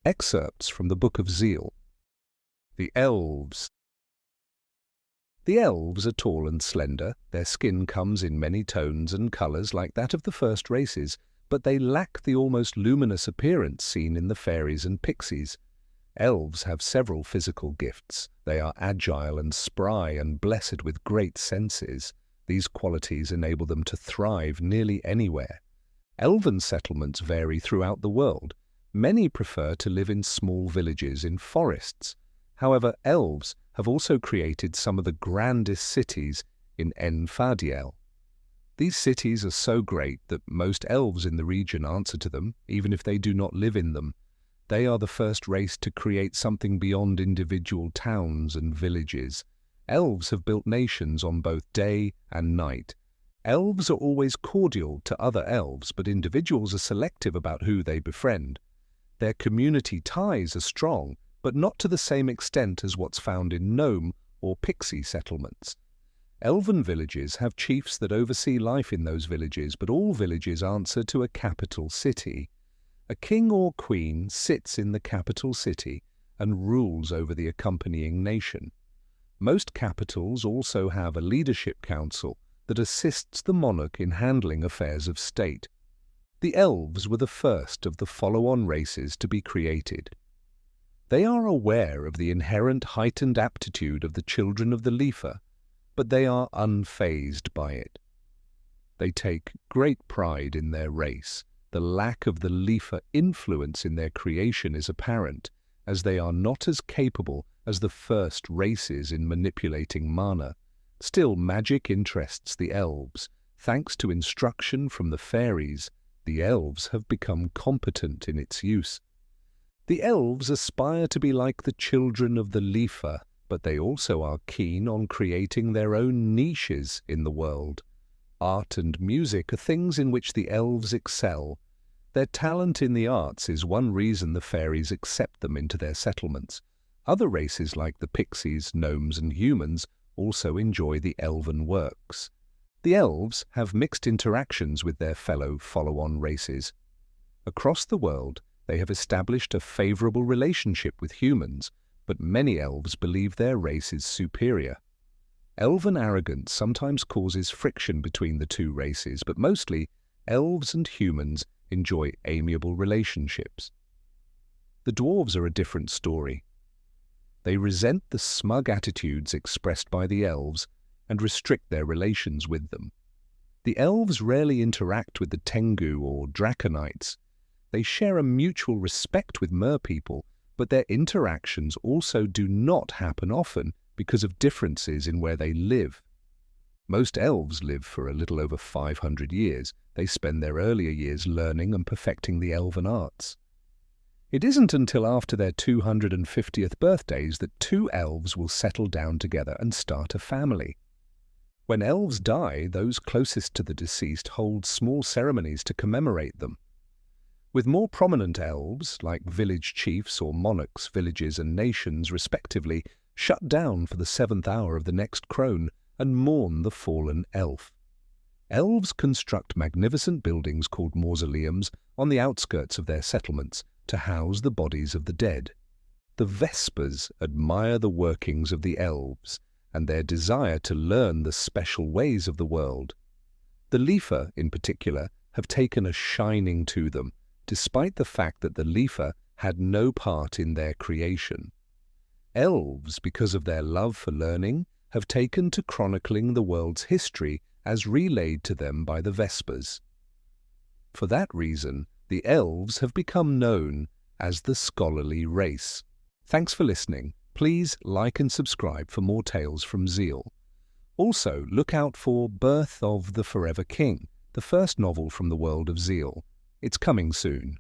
Excerpts from the Book of Zeal. The Elves. The elves are tall and slender, their skin comes in many tones and colours like that of the first races, but they lack the almost luminous appearance seen in the fairies and pixies. Elves have several physical gifts. They are agile and spry and blessed with great senses. These qualities enable them to thrive nearly anywhere. Elven settlements vary throughout the world. Many prefer to live in small villages in forests. However, elves have also created some of the grandest cities in En Fadiel. These cities are so great that most elves in the region answer to them, even if they do not live in them. They are the first race to create something beyond individual towns and villages. Elves have built nations on both day and night. Elves are always cordial to other elves, but individuals are selective about who they befriend. Their community ties are strong, but not to the same extent as what's found in gnome or pixie settlements. Elven villages have chiefs that oversee life in those villages, but all villages answer to a capital city. A king or queen sits in the capital city and rules over the accompanying nation. Most capitals also have a leadership council that assists the monarch in handling affairs of state. The elves were the first of the follow-on races to be created. They are aware of the inherent heightened aptitude of the children of the Lifa, but they are unfazed by it. They take great pride in their race. The lack of the Lifa influence in their creation is apparent, as they are not as capable as the first races in manipulating mana. Still, magic interests the elves. Thanks to instruction from the fairies, the elves have become competent in its use. The elves aspire to be like the children of the Lifa, but they also are keen on creating their own niches in the world. Art and music are things in which the elves excel. Their talent in the arts is one reason the fairies accept them into their settlements. Other races like the pixies, gnomes and humans also enjoy the elven works. The elves have mixed interactions with their fellow follow-on races. Across the world, they have established a favorable relationship with humans, but many elves believe their race is superior. Elven arrogance sometimes causes friction between the two races, but mostly, elves and humans enjoy amiable relationships. The dwarves are a different story. They resent the smug attitudes expressed by the elves and restrict their relations with them. The elves rarely interact with the Tengu or Draconites. They share a mutual respect with merpeople, but their interactions also do not happen often because of differences in where they live. Most elves live for a little over 500 years. They spend their earlier years learning and perfecting the elven arts. It isn't until after their 250th birthdays that two elves will settle down together and start a family. When elves die, those closest to the deceased hold small ceremonies to commemorate them. With more prominent elves, like village chiefs or monarchs, villages and nations respectively, shut down for the 7th hour of the next crone and mourn the fallen elf. Elves construct magnificent buildings called mausoleums on the outskirts of their settlements to house the bodies of the dead. The Vespers admire the workings of the elves and their desire to learn the special ways of the world. The Lifa, in particular, have taken a shining to them, despite the fact that the Lifa had no part in their creation. Elves, because of their love for learning, have taken to chronicling the world's history as relayed to them by the Vespers. For that reason, the elves have become known as the scholarly race. Thanks for listening. Please like and subscribe for more tales from Zeal. Also, look out for Birth of the Forever King, the first novel from the world of Zeal. It's coming soon.